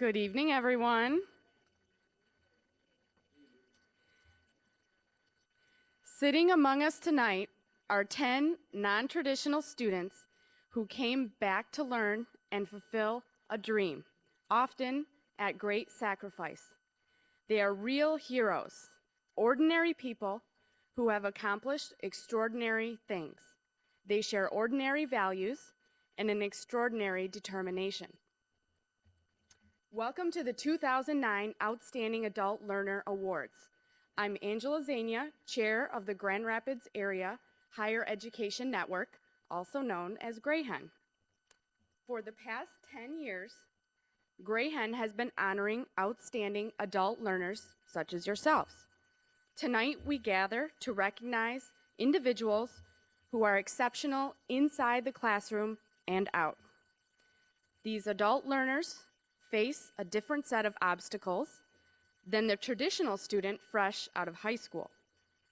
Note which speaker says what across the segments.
Speaker 1: Good evening, everyone. Sitting among us tonight are 10 non-traditional students who came back to learn and fulfill a dream, often at great sacrifice. They are real heroes, ordinary people who have accomplished extraordinary things. They share ordinary values and an extraordinary determination. Welcome to the 2009 Outstanding Adult Learner Awards. I'm Angela Zania, Chair of the Grand Rapids Area Higher Education Network, also known as Grahen. For the past 10 years, Grahen has been honoring outstanding adult learners such as yourselves. Tonight, we gather to recognize individuals who are exceptional inside the classroom and out. These adult learners face a different set of obstacles than the traditional student fresh out of high school.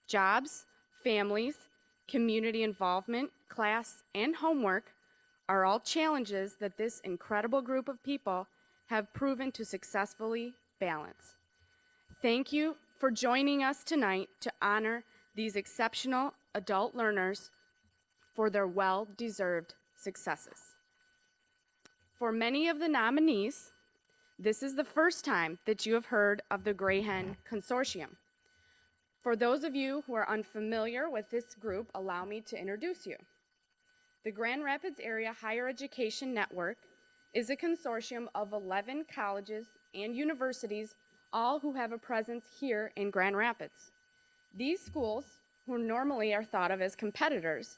Speaker 1: Jobs, families, community involvement, class, and homework are all challenges that this incredible group of people have proven to successfully balance. Thank you for joining us tonight to honor these exceptional adult learners for their well-deserved successes. For many of the nominees, this is the first time that you have heard of the Grahen Consortium. For those of you who are unfamiliar with this group, allow me to introduce you. The Grand Rapids Area Higher Education Network is a consortium of 11 colleges and universities, all who have a presence here in Grand Rapids. These schools, who normally are thought of as competitors,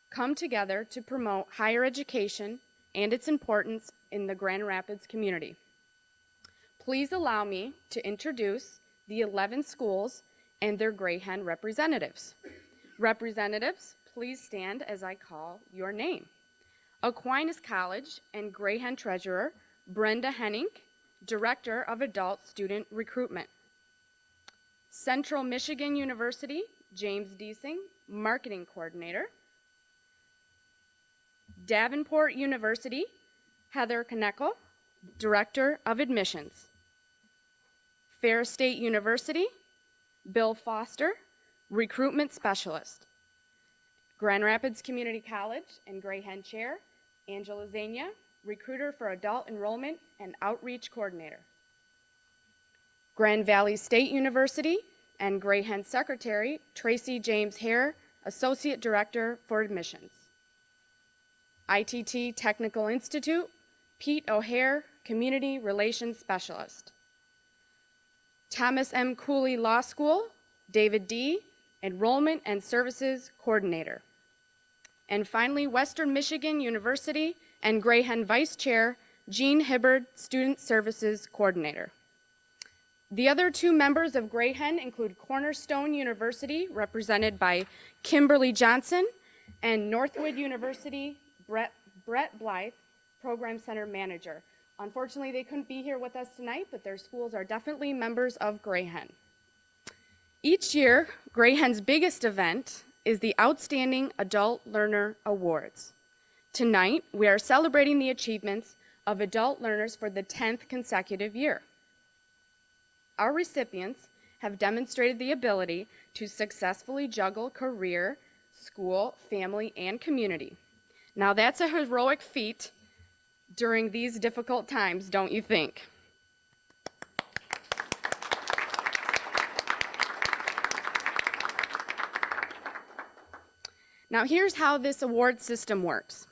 Speaker 1: come together to promote higher education and its importance in the Grand Rapids community. Please allow me to introduce the 11 schools and their Grahen representatives. Representatives, please stand as I call your name. Aquinas College and Grahen Treasurer Brenda Henning, Director of Adult Student Recruitment. Central Michigan University, James Deasing, Marketing Coordinator. Davenport University, Heather Kneckel, Director of Admissions. Fair State University, Bill Foster, Recruitment Specialist. Grand Rapids Community College and Grahen Chair, Angela Zania, Recruiter for Adult Enrollment and Outreach Coordinator. Grand Valley State University and Grahen Secretary, Tracy James Hare, Associate Director for Admissions. ITT Technical Institute, Pete O'Hare, Community Relations Specialist. Thomas M. Cooley Law School, David D., Enrollment and Services Coordinator. And finally, Western Michigan University and Grahen Vice Chair, Jean Hibbard, Student Services Coordinator. The other two members of Grahen include Cornerstone University, represented by Kimberly Johnson, and Northwood University, Brett Blythe, Program Center Manager. Unfortunately, they couldn't be here with us tonight, but their schools are definitely members of Grahen. Each year, Grahen's biggest event is the Outstanding Adult Learner Awards. Tonight, we are celebrating the achievements of adult learners for the 10th consecutive year. Our recipients have demonstrated the ability to successfully juggle career, school, family, and community. Now that's a heroic feat during these difficult times, don't you think? Now here's how this award system works.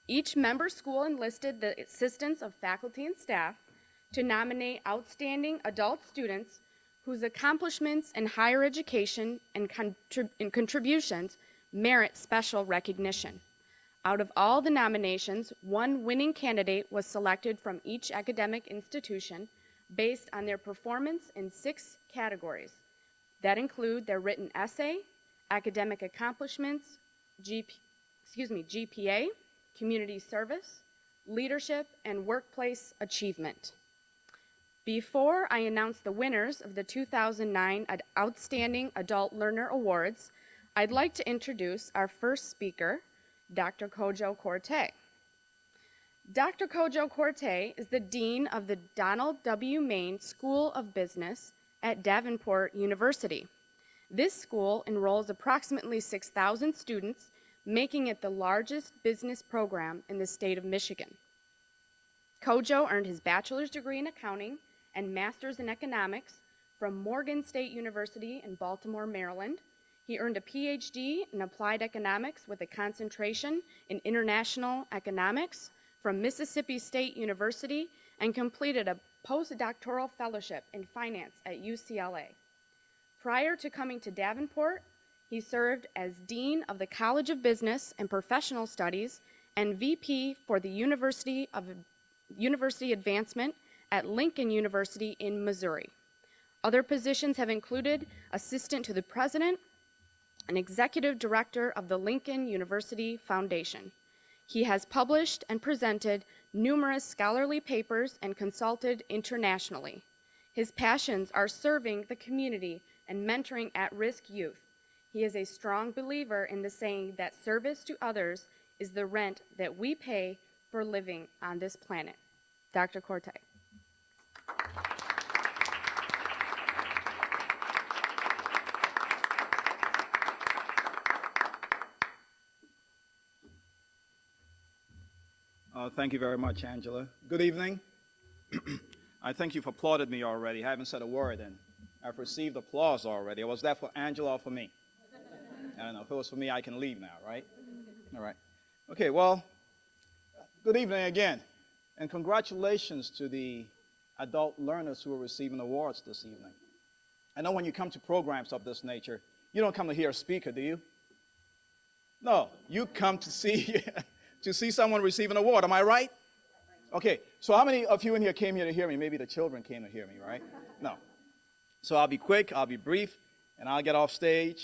Speaker 1: Each member school enlisted the assistance of faculty and staff to nominate outstanding adult students whose accomplishments in higher education and contributions merit special recognition. Out of all the nominations, one winning candidate was selected from each academic institution based on their performance in 6 categories that include their written essay, academic accomplishments, GPA, community service, leadership, and workplace achievement. Before I announce the winners of the 2009 Outstanding Adult Learner Awards, I'd like to introduce our first speaker, Dr. Kojo Korte. Dr. Kojo Corte is the Dean of the Donald W. Main School of Business at Davenport University. This school enrolls approximately 6,000 students, making it the largest business program in the state of Michigan. Kojo earned his bachelor's degree in accounting and master's in economics from Morgan State University in Baltimore, Maryland. He earned a PhD in applied economics with a concentration in international economics from Mississippi State University and completed a postdoctoral fellowship in finance at UCLA. Prior to coming to Davenport, he served as Dean of the College of Business and Professional Studies and VP for the University Advancement at Lincoln University in Missouri. Other positions have included Assistant to the President and Executive Director of the Lincoln University Foundation. He has published and presented numerous scholarly papers and consulted internationally. His passions are serving the community and mentoring at-risk youth. He is a strong believer in the saying that service to others is the rent that we pay for living on this planet. Dr. Corte.
Speaker 2: Thank you very much, Angela. Good evening. I think you've applauded me already. I haven't said a word, and I've received applause already. Was that for Angela or for me? I don't know. If it was for me, I can leave now, right? All right. Okay, well, good evening again, and congratulations to the adult learners who are receiving awards this evening. I know when you come to programs of this nature, you don't come to hear a speaker, do you? No, you come to see to see someone receive an award. Am I right? Okay, so how many of you in here came here to hear me? Maybe the children came to hear me, right? No. So I'll be quick, I'll be brief, and I'll get off the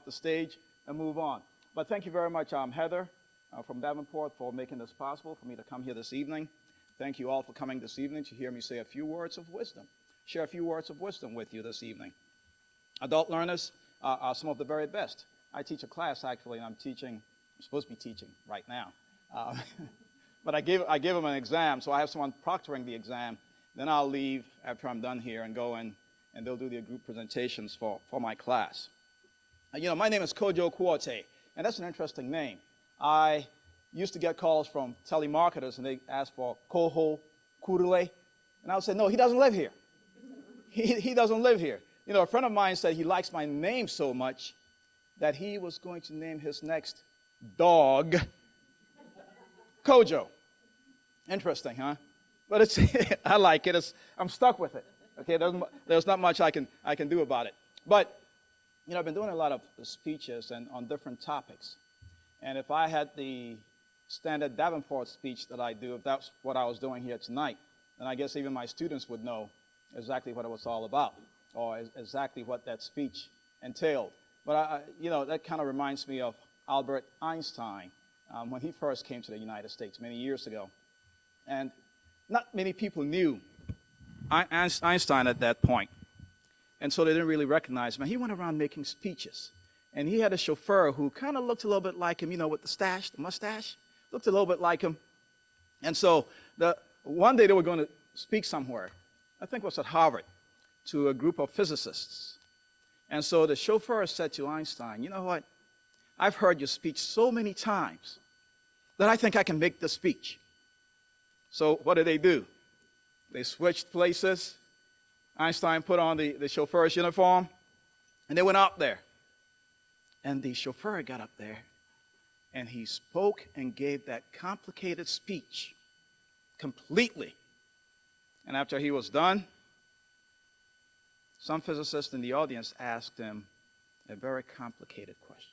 Speaker 2: stage, and move on. But thank you very much, Heather from Davenport, for making this possible for me to come here this evening. Thank you all for coming this evening to hear me say a few words of wisdom, share a few words of wisdom with you this evening. Adult learners are some of the very best. I teach a class, actually, and I'm supposed to be teaching right now. But I gave them an exam, so I have someone proctoring the exam. Then I'll leave after I'm done here and go in, and they'll do their group presentations for my class. My name is Kojo Corte, and that's an interesting name. I used to get calls from telemarketers, and they asked for Koho Kurule, and I would say, no, he doesn't live here. He doesn't live here. A friend of mine said he likes my name so much that he was going to name his next dog Kojo. Interesting, huh? But it's I like it. I'm stuck with it. Okay, there's not much I can do about it. But I've been doing a lot of speeches and on different topics. And if I had the standard Davenport speech that I do, if that's what I was doing here tonight, then I guess even my students would know exactly what it was all about, or exactly what that speech entailed. But that kind of reminds me of Albert Einstein. When he first came to the United States many years ago. And not many people knew Einstein at that point. And so they didn't really recognize him. And he went around making speeches. And he had a chauffeur who kind of looked a little bit like him, with the mustache, looked a little bit like him. And so one day they were going to speak somewhere, I think it was at Harvard, to a group of physicists. And so the chauffeur said to Einstein, you know what? I've heard your speech so many times that I think I can make the speech. So what did they do? They switched places. Einstein put on the chauffeur's uniform, and they went out there. And the chauffeur got up there, and he spoke and gave that complicated speech completely. And after he was done, some physicist in the audience asked him a very complicated question.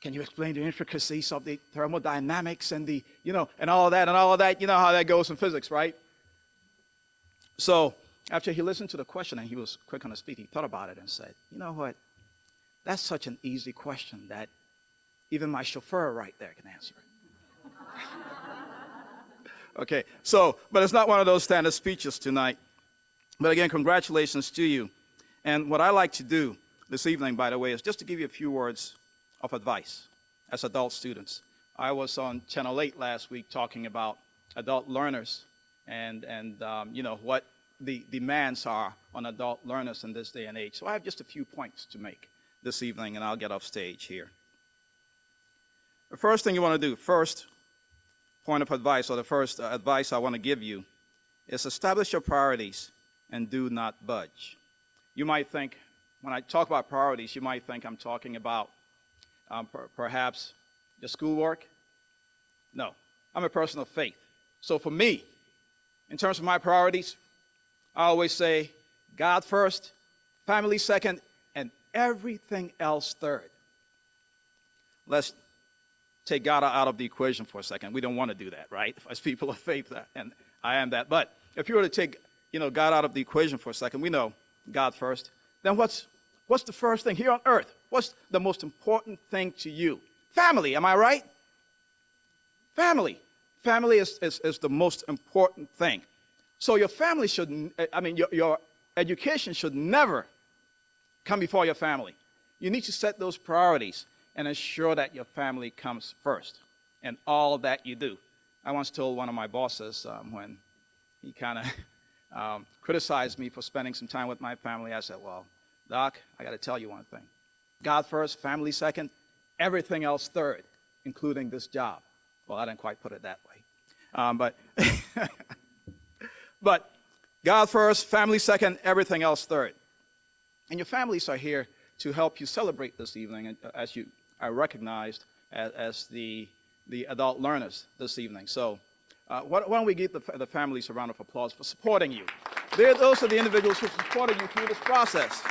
Speaker 2: Can you explain the intricacies of the thermodynamics and and all of that? You know how that goes in physics, right? So after he listened to the question and he was quick on his feet, he thought about it and said, you know what? That's such an easy question that even my chauffeur right there can answer it. Okay, but it's not one of those standard speeches tonight. But again, congratulations to you. And what I like to do this evening, by the way, is just to give you a few words of advice as adult students. I was on Channel 8 last week talking about adult learners and you know, what the demands are on adult learners in this day and age. So I have just a few points to make this evening, and I'll get off stage here. The first thing you want to do, first point of advice, or the first advice I want to give you, is establish your priorities and do not budge. You might think, when I talk about priorities, you might think I'm talking about perhaps your schoolwork. No, I'm a person of faith. So for me, in terms of my priorities, I always say God first, family second, and everything else third. Let's take God out of the equation for a second. We don't want to do that, right? As people of faith, and I am that. But if you were to take, God out of the equation for a second, we know God first. Then what's the first thing here on earth? What's the most important thing to you? Family, am I right? Family. Family is the most important thing. So your family should, your education should never come before your family. You need to set those priorities and ensure that your family comes first in all that you do. I once told one of my bosses when he kind of criticized me for spending some time with my family, I said, well, Doc, I got to tell you one thing. God first, family second, everything else third, including this job. Well, I didn't quite put it that way. But God first, family second, everything else third. And your families are here to help you celebrate this evening, as you are recognized as the adult learners this evening. So why don't we give the families a round of applause for supporting you. Those are the individuals who supported you through this process.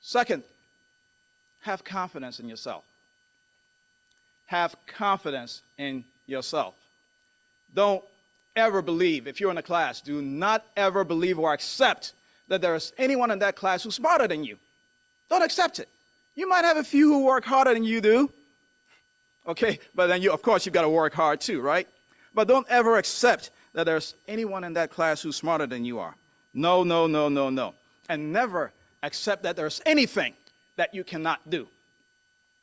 Speaker 2: Second, have confidence in yourself. Have confidence in yourself. Don't ever believe, if you're in a class, do not ever believe or accept that there is anyone in that class who's smarter than you. Don't accept it. You might have a few who work harder than you do. Okay, but then of course, you've got to work hard too, right? But don't ever accept that there's anyone in that class who's smarter than you are. No, no, no, no, no. And never accept that there's anything that you cannot do.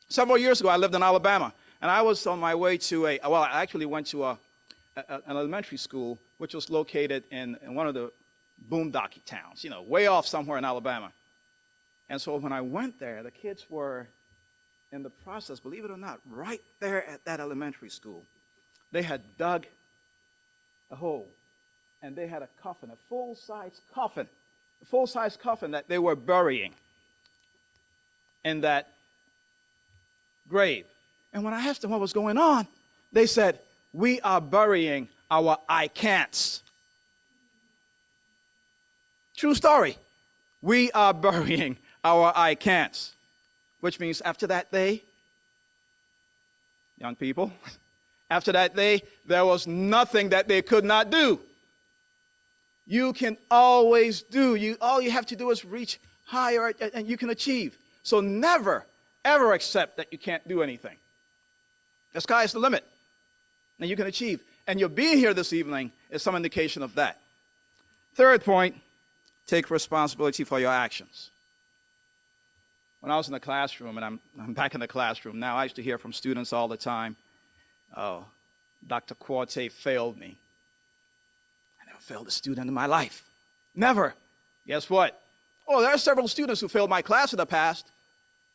Speaker 2: Several years ago, I lived in Alabama, and I was on my way to I actually went to an elementary school, which was located in one of the boondocky towns, way off somewhere in Alabama. And so when I went there, the kids were in the process, believe it or not, right there at that elementary school. They had dug a hole, and they had a coffin, a full-size coffin that they were burying in that grave. And when I asked them what was going on, they said, we are burying our I can'ts. True story. We are burying our I can'ts. Which means after that day, young people, after that day, there was nothing that they could not do. You can always do. All you have to do is reach higher and you can achieve. So never, ever accept that you can't do anything. The sky is the limit, and you can achieve. And your being here this evening is some indication of that. Third point, take responsibility for your actions. When I was in the classroom, and I'm back in the classroom now, I used to hear from students all the time, oh, Dr. Quarte failed me. I never failed a student in my life. Never. Guess what? Oh, there are several students who failed my class in the past,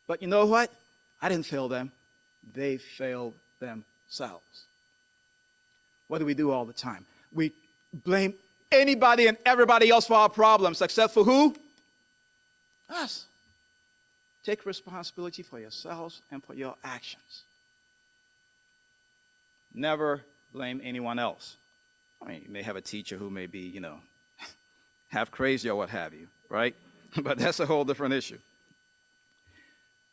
Speaker 2: but you know what? I didn't fail them. They failed themselves. What do we do all the time? We blame anybody and everybody else for our problems, except for who? Us. Take responsibility for yourselves and for your actions. Never blame anyone else. I mean, you may have a teacher who may be, half crazy or what have you, right? But that's a whole different issue.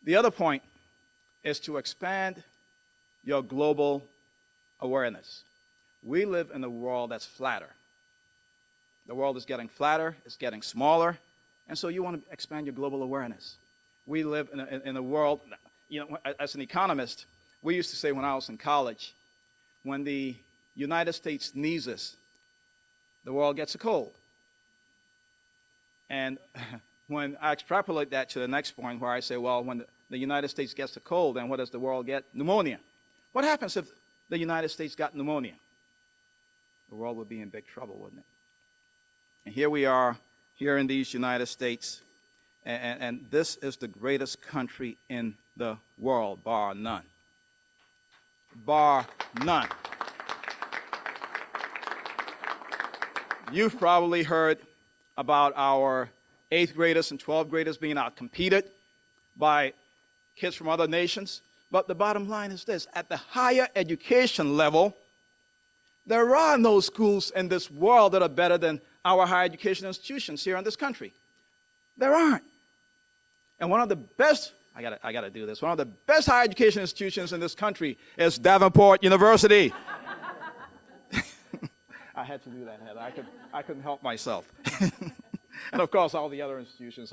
Speaker 2: The other point is to expand your global awareness. We live in a world that's flatter. The world is getting flatter, it's getting smaller, and so you want to expand your global awareness. We live in a world, as an economist, we used to say when I was in college, when the United States sneezes, the world gets a cold. And when I extrapolate that to the next point where I say, well, when the United States gets a cold, then what does the world get? Pneumonia. What happens if the United States got pneumonia? The world would be in big trouble, wouldn't it? And here we are, here in these United States, and this is the greatest country in the world, bar none. Bar none. You've probably heard about our 8th graders and 12th graders being outcompeted by kids from other nations. But the bottom line is this: at the higher education level, there are no schools in this world that are better than our higher education institutions here in this country. There aren't. And one of the best, I gotta do this, one of the best higher education institutions in this country is Davenport University. I had to do that, Heather. I couldn't help myself. And of course, all the other institutions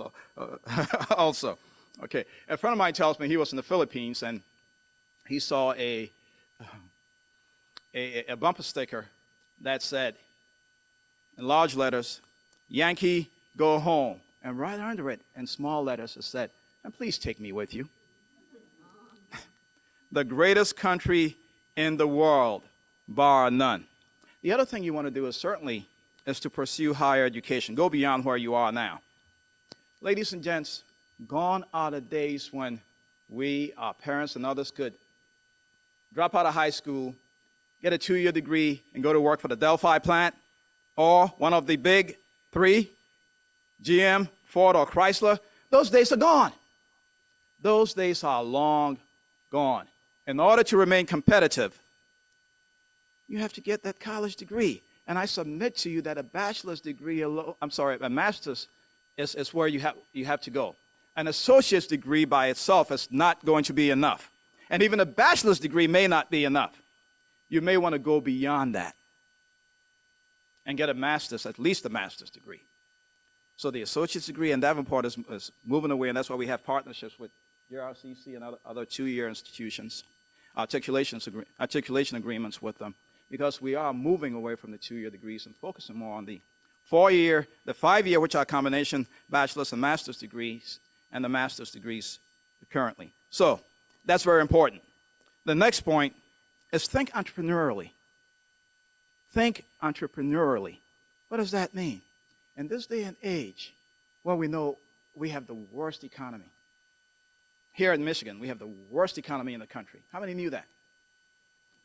Speaker 2: also. Okay, a friend of mine tells me he was in the Philippines and he saw a bumper sticker that said, in large letters, "Yankee, go home." And right under it, in small letters, it said, "And please take me with you." The greatest country in the world, bar none. The other thing you want to do is certainly is to pursue higher education. Go beyond where you are now. Ladies and gents, gone are the days when we, our parents and others, could drop out of high school, get a 2-year degree, and go to work for the Delphi plant or one of the big 3, GM, Ford, or Chrysler. Those days are gone. Those days are long gone. In order to remain competitive, you have to get that college degree. And I submit to you that a bachelor's degree alone, a master's is where you have to go. An associate's degree by itself is not going to be enough. And even a bachelor's degree may not be enough. You may want to go beyond that and get a master's, at least a master's degree. So the associate's degree in Davenport is moving away, and that's why we have partnerships with JRCC and other 2-year institutions, articulation agreements with them, because we are moving away from the 2-year degrees and focusing more on the 4-year, the 5-year, which are combination bachelor's and master's degrees, and the master's degrees currently. So that's very important. The next point is think entrepreneurially. Think entrepreneurially. What does that mean? In this day and age, well, we know we have the worst economy. Here in Michigan, we have the worst economy in the country. How many knew that?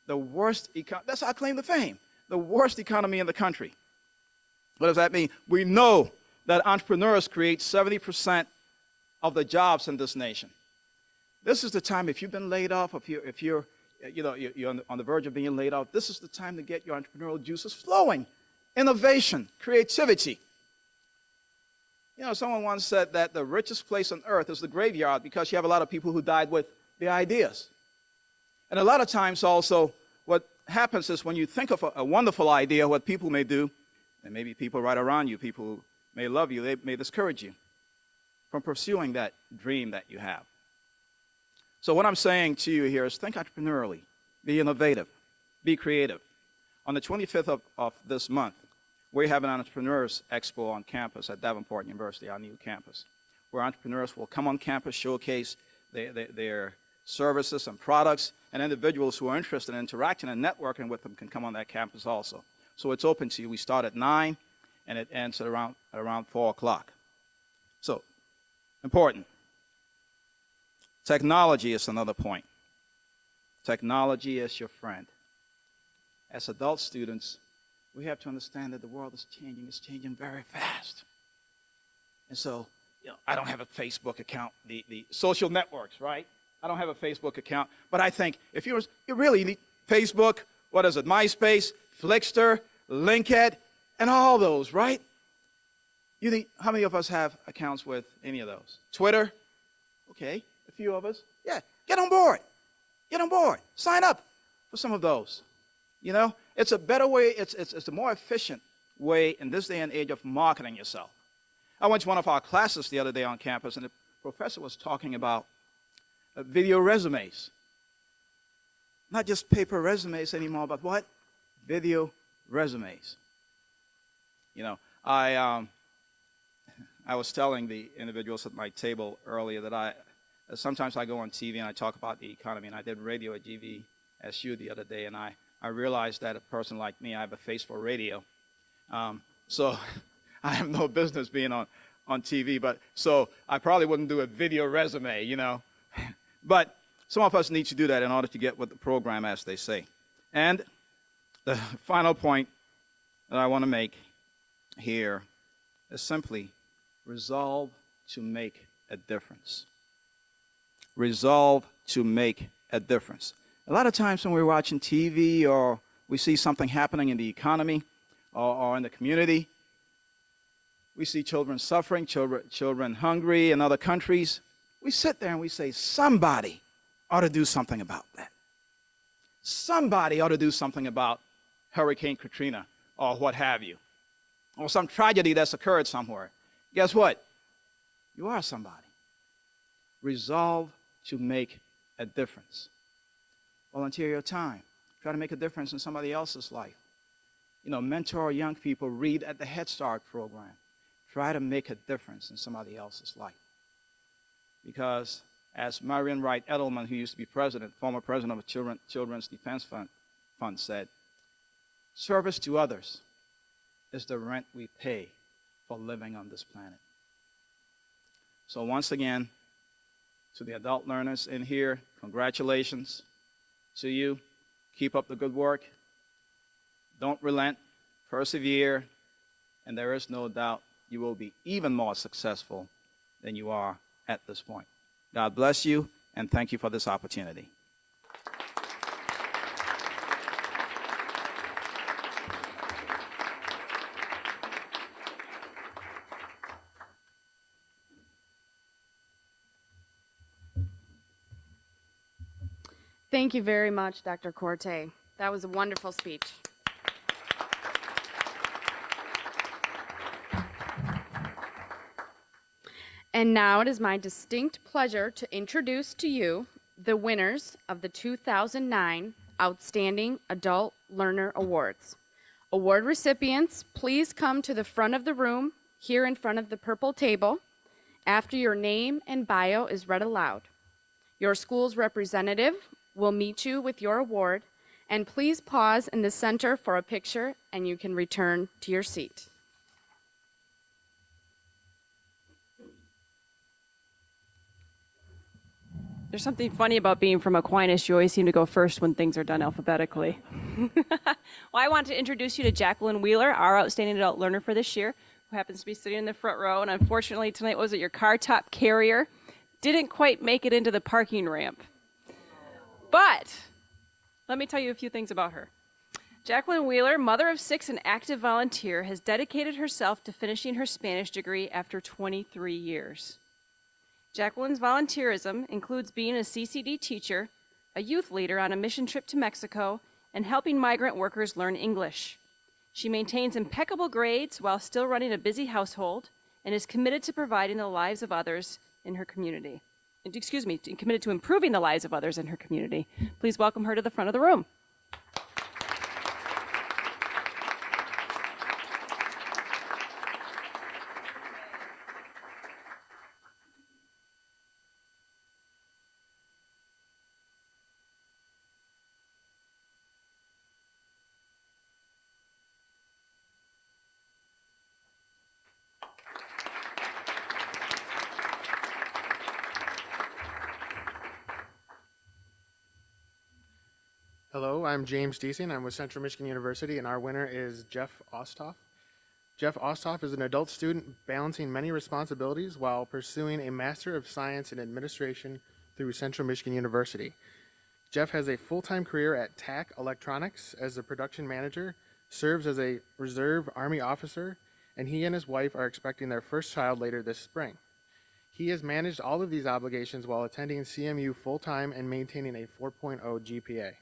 Speaker 2: The worst economy, that's our claim to fame. The worst economy in the country. What does that mean? We know that entrepreneurs create 70% of the jobs in this nation. This is the time, if you've been laid off, if you're on the verge of being laid off, this is the time to get your entrepreneurial juices flowing. Innovation, creativity. You know, someone once said that the richest place on earth is the graveyard because you have a lot of people who died with the ideas. And a lot of times also, what happens is when you think of a wonderful idea, what people may do, and maybe people right around you, people who may love you, they may discourage you from pursuing that dream that you have. So what I'm saying to you here is think entrepreneurially, be innovative, be creative. On the 25th of this month, we have an Entrepreneurs Expo on campus at Davenport University, our new campus, where entrepreneurs will come on campus, showcase their services and products, and individuals who are interested in interacting and networking with them can come on that campus also. So it's open to you. We start at 9, and it ends at around 4 o'clock. So, important. Technology is another point. Technology is your friend. As adult students, we have to understand that the world is changing. It's changing very fast. And so, I don't have a Facebook account, the social networks, right? I don't have a Facebook account. But I think if you really need Facebook, what is it, MySpace, Flickster, LinkedIn, and all those, right? How many of us have accounts with any of those? Twitter? Okay, a few of us. Yeah, get on board. Get on board. Sign up for some of those. You know, it's a better way, it's a more efficient way in this day and age of marketing yourself. I went to one of our classes the other day on campus, and the professor was talking about video resumes. Not just paper resumes anymore, but what? Video resumes. You know, I was telling the individuals at my table earlier that sometimes I go on TV and I talk about the economy, and I did radio at GVSU the other day, and I realized that a person like me, I have a face for radio. So I have no business being on TV, but so I probably wouldn't do a video resume, you know. But some of us need to do that in order to get with the program, as they say. And the final point that I want to make here is simply resolve to make a difference. Resolve to make a difference. A lot of times when we're watching TV or we see something happening in the economy or in the community, we see children suffering, children hungry in other countries. We sit there and we say, somebody ought to do something about that. Somebody ought to do something about Hurricane Katrina or what have you, or some tragedy that's occurred somewhere. Guess what? You are somebody. Resolve to make a difference. Volunteer your time. Try to make a difference in somebody else's life. You know, mentor young people, read at the Head Start program. Try to make a difference in somebody else's life. Because as Marion Wright Edelman, who used to be former president of the Children's Defense Fund said, service to others is the rent we pay for living on this planet. So once again, to the adult learners in here, congratulations to you. Keep up the good work. Don't relent. Persevere. And there is no doubt you will be even more successful than you are at this point. God bless you, and thank you for this opportunity.
Speaker 1: Thank you very much, Dr. Corte. That was a wonderful speech. And now it is my distinct pleasure to introduce to you the winners of the 2009 Outstanding Adult Learner Awards. Award recipients, please come to the front of the room, here in front of the purple table, after your name and bio is read aloud. Your school's representative will meet you with your award, and please pause in the center for a picture, and you can return to your seat.
Speaker 3: There's something funny about being from Aquinas. You always seem to go first when things are done alphabetically. Well, I want to introduce you to Jacqueline Wheeler, our Outstanding Adult Learner for this year, who happens to be sitting in the front row. And unfortunately, tonight wasn't your car top carrier. Didn't quite make it into the parking ramp. But let me tell you a few things about her. Jacqueline Wheeler, mother of 6 and active volunteer, has dedicated herself to finishing her Spanish degree after 23 years. Jacqueline's volunteerism includes being a CCD teacher, a youth leader on a mission trip to Mexico, and helping migrant workers learn English. She maintains impeccable grades while still running a busy household and is committed to providing the lives of others in her community. Committed to improving the lives of others in her community. Please welcome her to the front of the room.
Speaker 4: Hello, I'm James Deasing. I'm with Central Michigan University, and our winner is Jeff Osthoff. Jeff Osthoff is an adult student balancing many responsibilities while pursuing a Master of Science in Administration through Central Michigan University. Jeff has a full-time career at TAC Electronics as a production manager, serves as a reserve Army officer, and he and his wife are expecting their first child later this spring. He has managed all of these obligations while attending CMU full-time and maintaining a 4.0 GPA.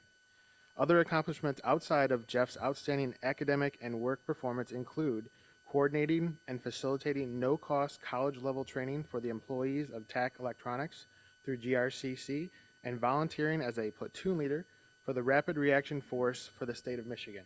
Speaker 4: Other accomplishments outside of Jeff's outstanding academic and work performance include coordinating and facilitating no-cost college-level training for the employees of TAC Electronics through GRCC and volunteering as a platoon leader for the Rapid Reaction Force for the state of Michigan.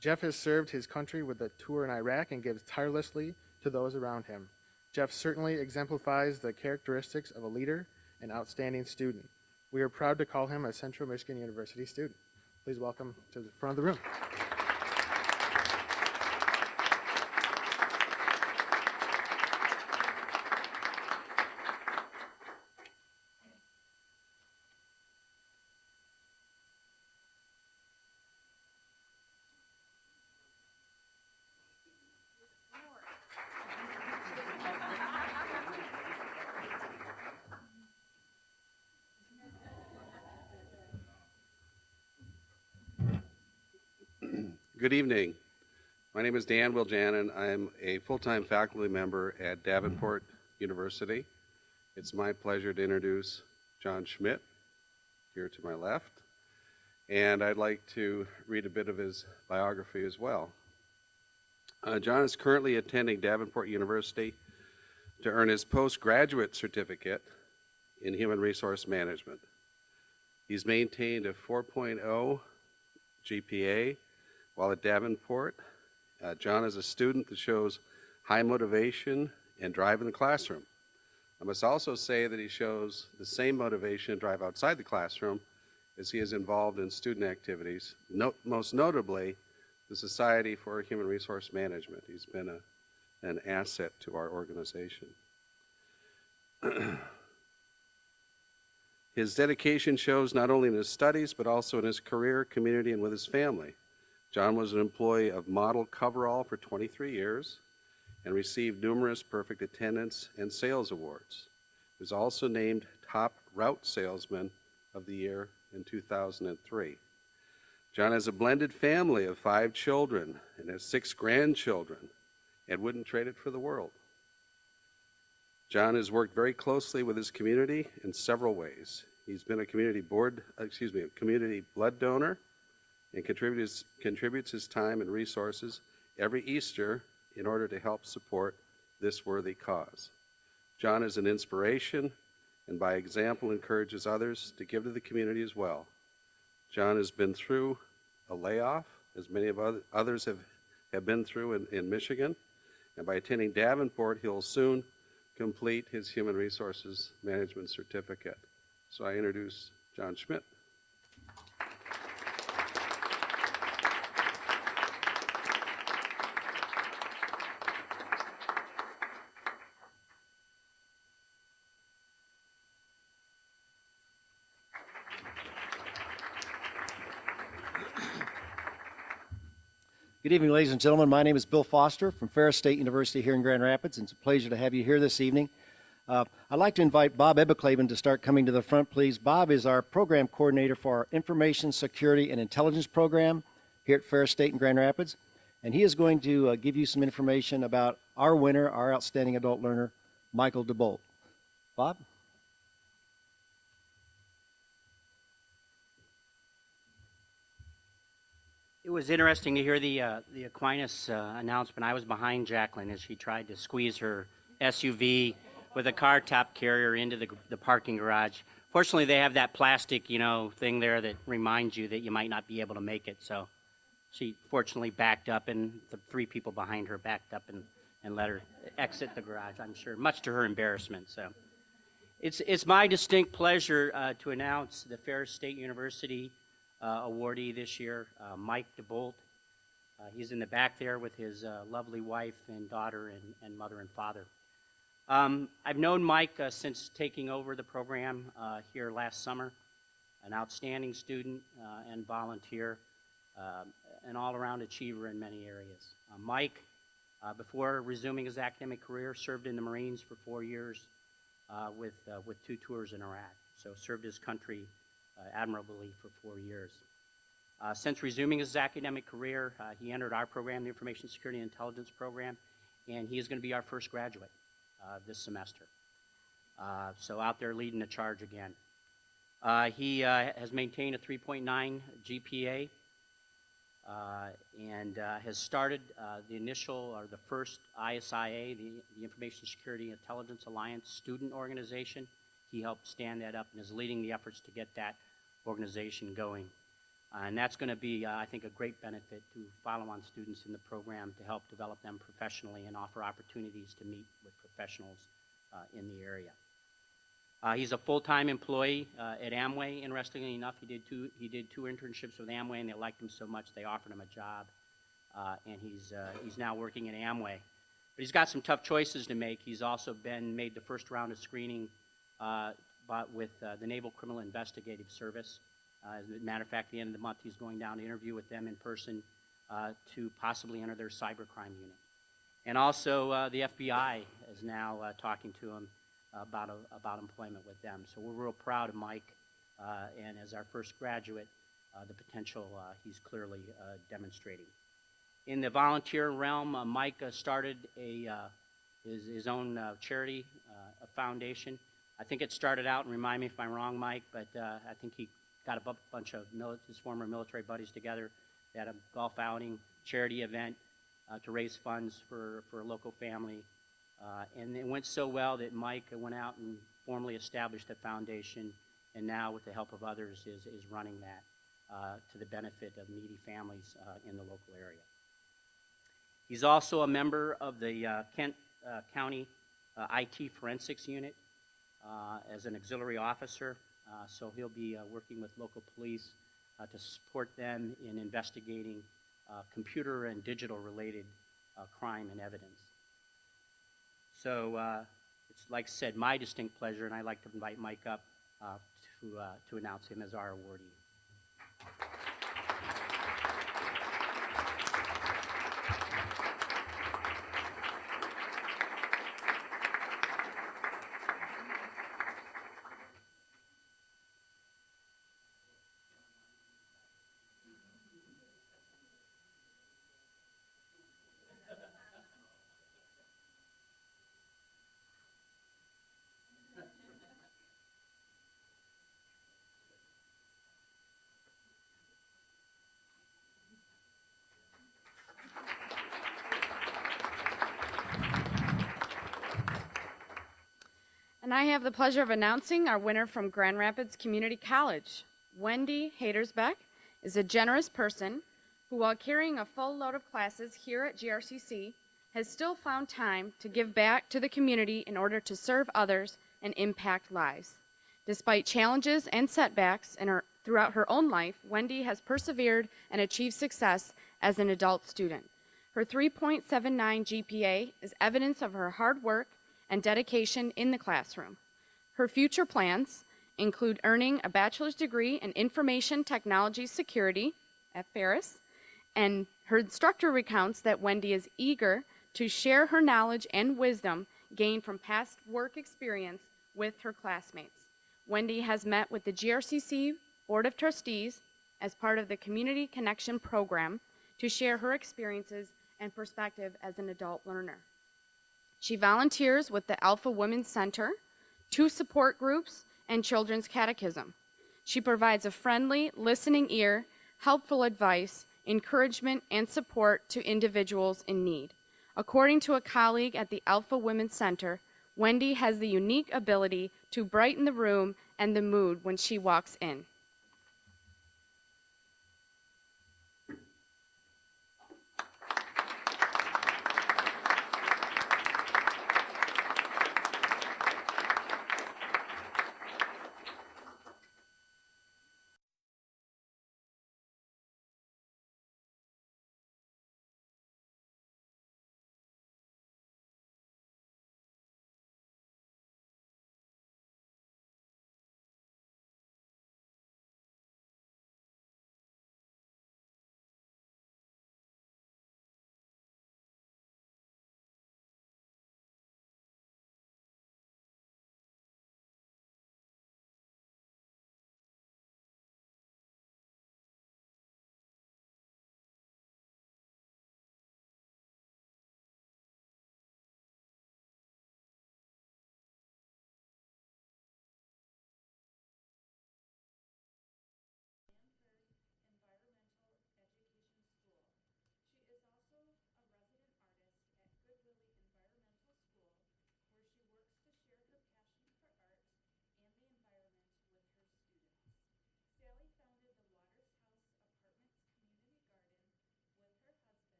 Speaker 4: Jeff has served his country with a tour in Iraq and gives tirelessly to those around him. Jeff certainly exemplifies the characteristics of a leader an outstanding student. We are proud to call him a Central Michigan University student. Please welcome to the front of the room.
Speaker 5: Good evening. My name is Dan Wiljanin. I'm a full-time faculty member at Davenport University. It's my pleasure to introduce John Schmidt, here to my left, and I'd like to read a bit of his biography as well. John is currently attending Davenport University to earn his postgraduate certificate in human resource management. He's maintained a 4.0 GPA while at Davenport. John is a student that shows high motivation and drive in the classroom. I must also say that he shows the same motivation and drive outside the classroom as he is involved in student activities, most notably the Society for Human Resource Management. He's been an asset to our organization. His dedication shows not only in his studies, but also in his career, community, and with his family. John was an employee of Model Coverall for 23 years and received numerous perfect attendance and sales awards. He was also named Top Route Salesman of the Year in 2003. John has a blended family of 5 children and has 6 grandchildren and wouldn't trade it for the world. John has worked very closely with his community in several ways. He's been a community blood donor and contributes his time and resources every Easter in order to help support this worthy cause. John is an inspiration and by example encourages others to give to the community as well. John has been through a layoff, as many of others have been through in Michigan, and by attending Davenport, he'll soon complete his Human Resources Management Certificate. So I introduce John Schmidt.
Speaker 6: Good evening, ladies and gentlemen. My name is Bill Foster from Ferris State University here in Grand Rapids, and it's a pleasure to have you here this evening. I'd like to invite Bob Ebeclaven to start coming to the front, please. Bob is our program coordinator for our Information Security and Intelligence program here at Ferris State in Grand Rapids, and he is going to give you some information about our winner, our outstanding adult learner, Michael DeBolt. Bob?
Speaker 7: It was interesting to hear the Aquinas announcement. I was behind Jacqueline as she tried to squeeze her SUV with a car top carrier into the parking garage. Fortunately, they have that plastic, thing there that reminds you that you might not be able to make it. So she fortunately backed up, and the 3 people behind her backed up and let her exit the garage, I'm sure, much to her embarrassment. So it's my distinct pleasure to announce the Ferris State University awardee this year, Mike DeBolt. He's in the back there with his lovely wife and daughter and mother and father. I've known Mike since taking over the program here last summer, an outstanding student and volunteer, an all-around achiever in many areas. Mike, before resuming his academic career, served in the Marines for 4 years with 2 tours in Iraq, so served his country admirably for 4 years. Since resuming his academic career, he entered our program, the Information Security and Intelligence program, and he is going to be our first graduate this semester. So out there leading the charge again. He has maintained a 3.9 GPA and has started the first ISIA, the Information Security and Intelligence Alliance student organization. He helped stand that up and is leading the efforts to get that organization going. And that's going to be, I think, a great benefit to follow-on students in the program to help develop them professionally and offer opportunities to meet with professionals in the area. He's a full-time employee at Amway. Interestingly enough, he did two internships with Amway, and they liked him so much they offered him a job, and he's now working at Amway. But he's got some tough choices to make. He's also been made the first round of screening with the Naval Criminal Investigative Service. As a matter of fact, at the end of the month, he's going down to interview with them in person to possibly enter their cybercrime unit. And also, the FBI is now talking to him about employment with them. So we're real proud of Mike, and as our first graduate, the potential he's clearly demonstrating. In the volunteer realm, Mike started his own charity, a foundation. I think it started out, and remind me if I'm wrong, Mike, but I think he got a bunch of his former military buddies together. They had a golf outing, charity event to raise funds for a local family. And it went so well that Mike went out and formally established a foundation, and now with the help of others is running that to the benefit of needy families in the local area. He's also a member of the Kent County IT Forensics Unit as an auxiliary officer, so he'll be working with local police to support them in investigating computer and digital related crime and evidence. So it's, like I said, my distinct pleasure, and I'd like to invite Mike up to announce him as our awardee.
Speaker 1: And I have the pleasure of announcing our winner from Grand Rapids Community College. Wendy Hadersbeck is a generous person who, while carrying a full load of classes here at GRCC, has still found time to give back to the community in order to serve others and impact lives. Despite challenges and setbacks throughout her own life, Wendy has persevered and achieved success as an adult student. Her 3.79 GPA is evidence of her hard work and dedication in the classroom. Her future plans include earning a bachelor's degree in Information Technology Security at Ferris, and her instructor recounts that Wendy is eager to share her knowledge and wisdom gained from past work experience with her classmates. Wendy has met with the GRCC Board of Trustees as part of the Community Connection Program to share her experiences and perspective as an adult learner. She volunteers with the Alpha Women's Center, 2 support groups, and Children's Catechism. She provides a friendly, listening ear, helpful advice, encouragement, and support to individuals in need. According to a colleague at the Alpha Women's Center, Wendy has the unique ability to brighten the room and the mood when she walks in.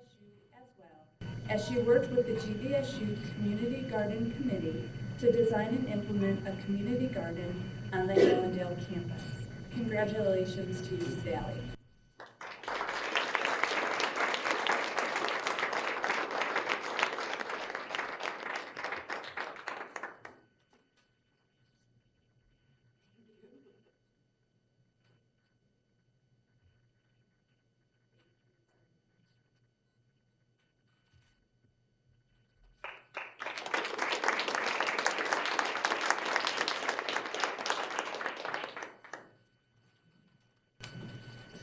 Speaker 8: GVSU as well, as she worked with the GVSU Community Garden Committee to design and implement a community garden on the Allendale campus. Congratulations to you, Sally.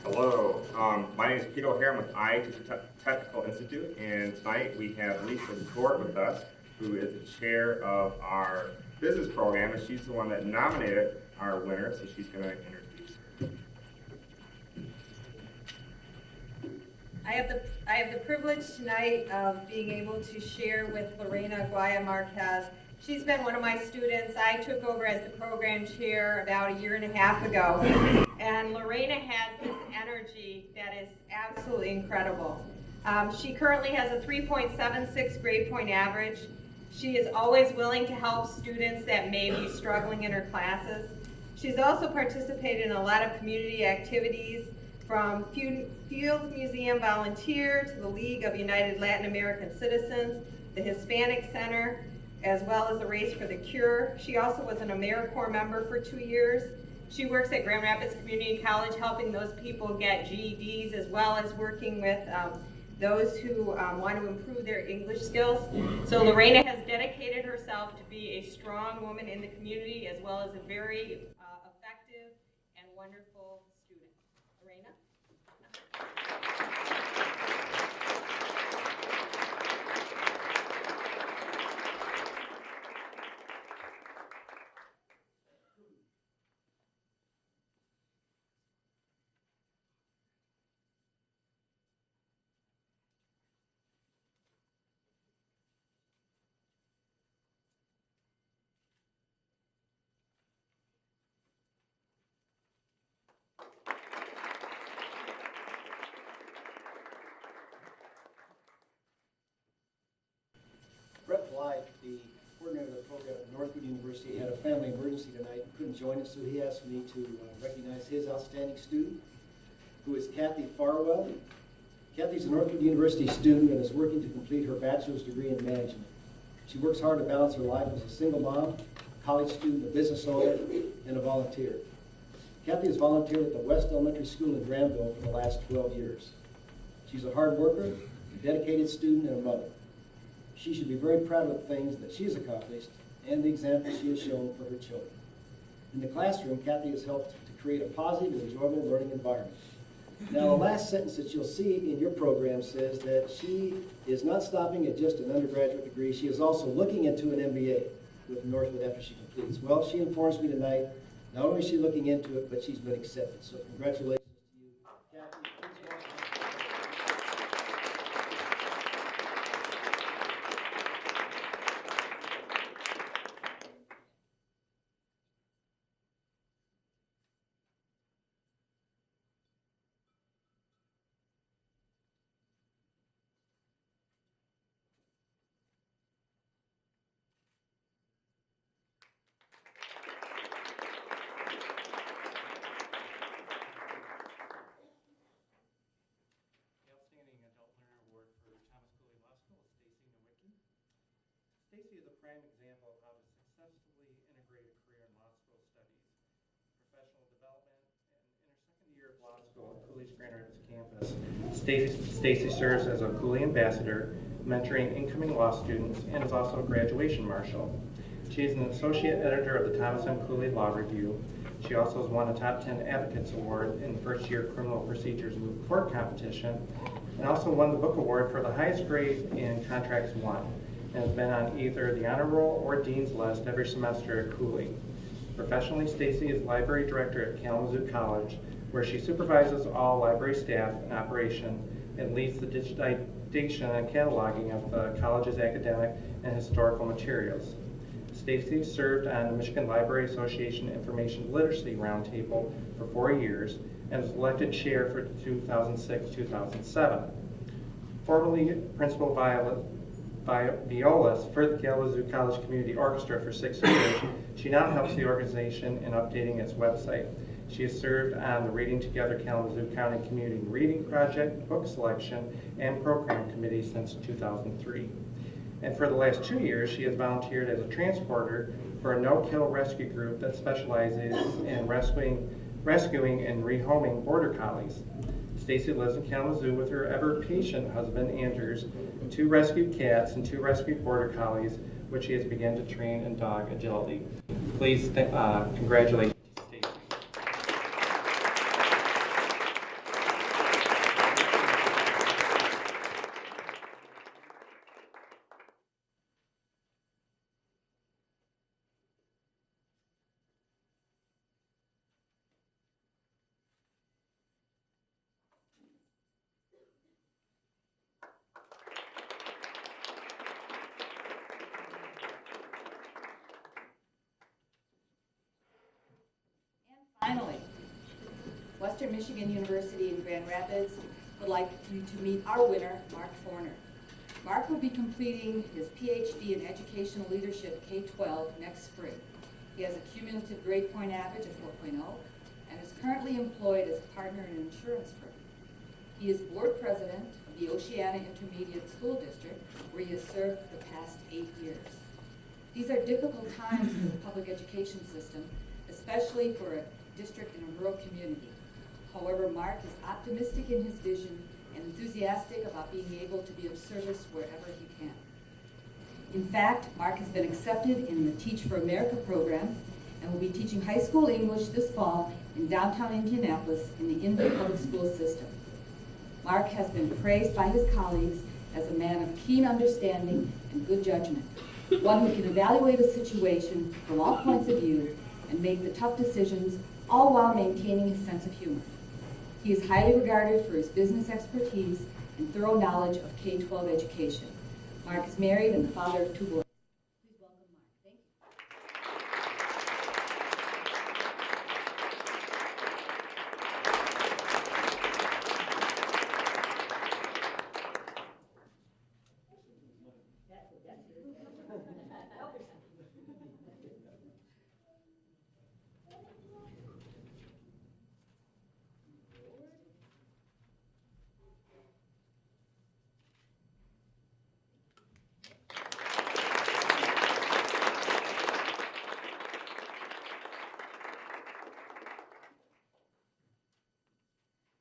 Speaker 9: Hello, my name is Peter O'Hare. I'm with Technical Institute, and tonight we have Lisa Gort with us, who is the chair of our business program, and she's the one that nominated our winner, so she's going to introduce her.
Speaker 10: I have the privilege tonight of being able to share with Lorena Guaya Marquez. She's been one of my students. I took over as the program chair about a year and a half ago. And Lorena has this energy that is absolutely incredible. She currently has a 3.76 grade point average. She is always willing to help students that may be struggling in her classes. She's also participated in a lot of community activities, from Field Museum volunteer to the League of United Latin American Citizens, the Hispanic Center, as well as the Race for the Cure. She also was an AmeriCorps member for 2 years. She works at Grand Rapids Community College helping those people get GEDs, as well as working with those who want to improve their English skills. So Lorena has dedicated herself to be a strong woman in the community, as well as a very effective and wonderful student. Lorena?
Speaker 6: Brett Blythe, the coordinator of the program at Northwood University, had a family emergency tonight and couldn't join us, so he asked me to recognize his outstanding student, who is Kathy Farwell. Kathy's a Northwood University student and is working to complete her bachelor's degree in management. She works hard to balance her life as a single mom, a college student, a business owner, and a volunteer. Kathy has volunteered at the West Elementary School in Granville for the last 12 years. She's a hard worker, a dedicated student, and a mother. She should be very proud of the things that she has accomplished and the example she has shown for her children. In the classroom, Kathy has helped to create a positive and enjoyable learning environment. Now, the last sentence that you'll see in your program says that she is not stopping at just an undergraduate degree. She is also looking into an MBA with Northwood after she completes. Well, she informs me tonight, not only is she looking into it, but she's been accepted. So congratulations to you, Kathy. Please welcome.
Speaker 11: Stacy is a prime example of how to successfully integrate a career in law school studies, professional development, and in her second year of law school at Cooley's Grand Rapids campus. Stacy serves as a Cooley ambassador, mentoring incoming law students, and is also a graduation marshal. She is an associate editor of the Thomas M. Cooley Law Review. She also has won a Top 10 Advocates Award in the first year Criminal Procedures Moot Court competition, and also won the book award for the highest grade in Contracts 1. And has been on either the honor roll or dean's list every semester at Cooley. Professionally, Stacy is library director at Kalamazoo College, where she supervises all library staff and operation and leads the digitization and cataloging of the college's academic and historical materials. Stacy served on the Michigan Library Association Information Literacy Roundtable for 4 years and was elected chair for 2006-2007. Formerly Principal Violist for the Kalamazoo College Community Orchestra for 6 years, she now helps the organization in updating its website. She has served on the Reading Together Kalamazoo County Community Reading Project, book selection, and program committee since 2003. And for the last 2 years, she has volunteered as a transporter for a no-kill rescue group that specializes in rescuing and rehoming border collies. Stacy lives in Kalamazoo with her ever-patient husband, Andrews, 2 rescued cats and 2 rescued border collies, which she has begun to train in dog agility. Please congratulate Stacy.
Speaker 12: Finally, Western Michigan University in Grand Rapids would like you to meet our winner, Mark Forner. Mark will be completing his PhD in Educational Leadership K-12 next spring. He has a cumulative grade point average of 4.0 and is currently employed as a partner in an insurance firm. He is board president of the Oceana Intermediate School District, where he has served for the past 8 years. These are difficult times for the public education system, especially for a district in a rural community. However, Mark is optimistic in his vision and enthusiastic about being able to be of service wherever he can. In fact, Mark has been accepted in the Teach for America program and will be teaching high school English this fall in downtown Indianapolis in the Inman Public School System. Mark has been praised by his colleagues as a man of keen understanding and good judgment, one who can evaluate a situation from all points of view and make the tough decisions, all while maintaining his sense of humor. He is highly regarded for his business expertise and thorough knowledge of K-12 education. Mark is married and the father of 2 boys. Please welcome Mark. Thank you.
Speaker 1: I'd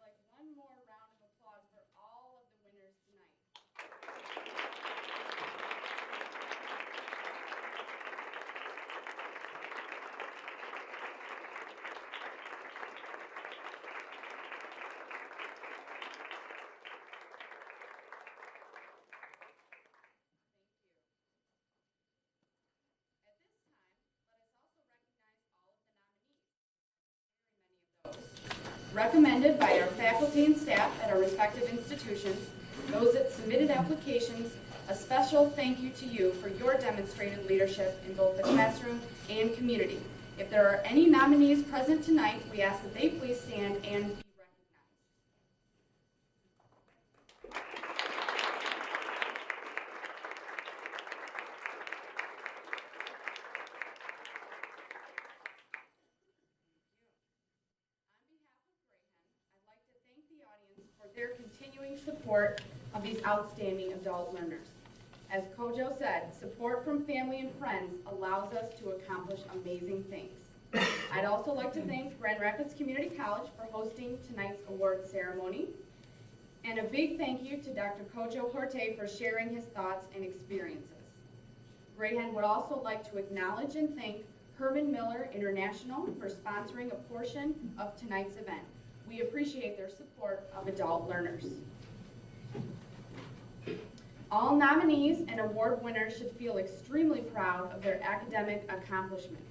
Speaker 1: like one more round of applause for all of the winners tonight. At this time, let us also recognize all of the nominees. Recommended by our faculty and staff at our respective institutions, those that submitted applications, a special thank you to you for your demonstrated leadership in both the classroom and community. If there are any nominees present tonight, we ask that they please stand and be recognized. I'd like to thank the audience for their continuing support of these outstanding adult learners. As Kojo said, support from family and friends allows us to accomplish amazing things. I'd also like to thank Grand Rapids Community College for hosting tonight's award ceremony. And a big thank you to Dr. Kojo Horte for sharing his thoughts and experiences. Grahen would also like to acknowledge and thank Herman Miller International for sponsoring a portion of tonight's event. We appreciate their support of adult learners. All nominees and award winners should feel extremely proud of their academic accomplishments.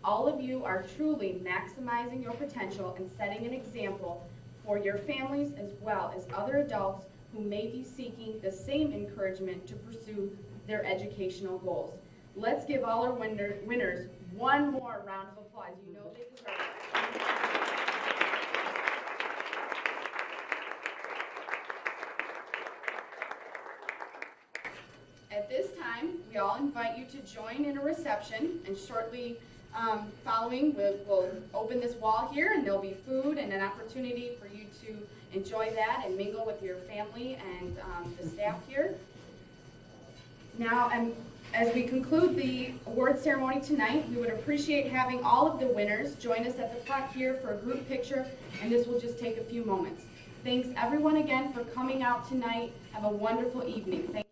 Speaker 1: All of you are truly maximizing your potential and setting an example for your families as well as other adults who may be seeking the same encouragement to pursue their educational goals. Let's give all our winners one more round of applause. You know they deserve it. At this time, we all invite you to join in a reception, and shortly following, we'll open this wall here, and there'll be food and an opportunity for you to enjoy that and mingle with your family and the staff here. Now, as we conclude the award ceremony tonight, we would appreciate having all of the winners join us at the front here for a group picture, and this will just take a few moments. Thanks everyone again for coming out tonight. Have a wonderful evening. Thank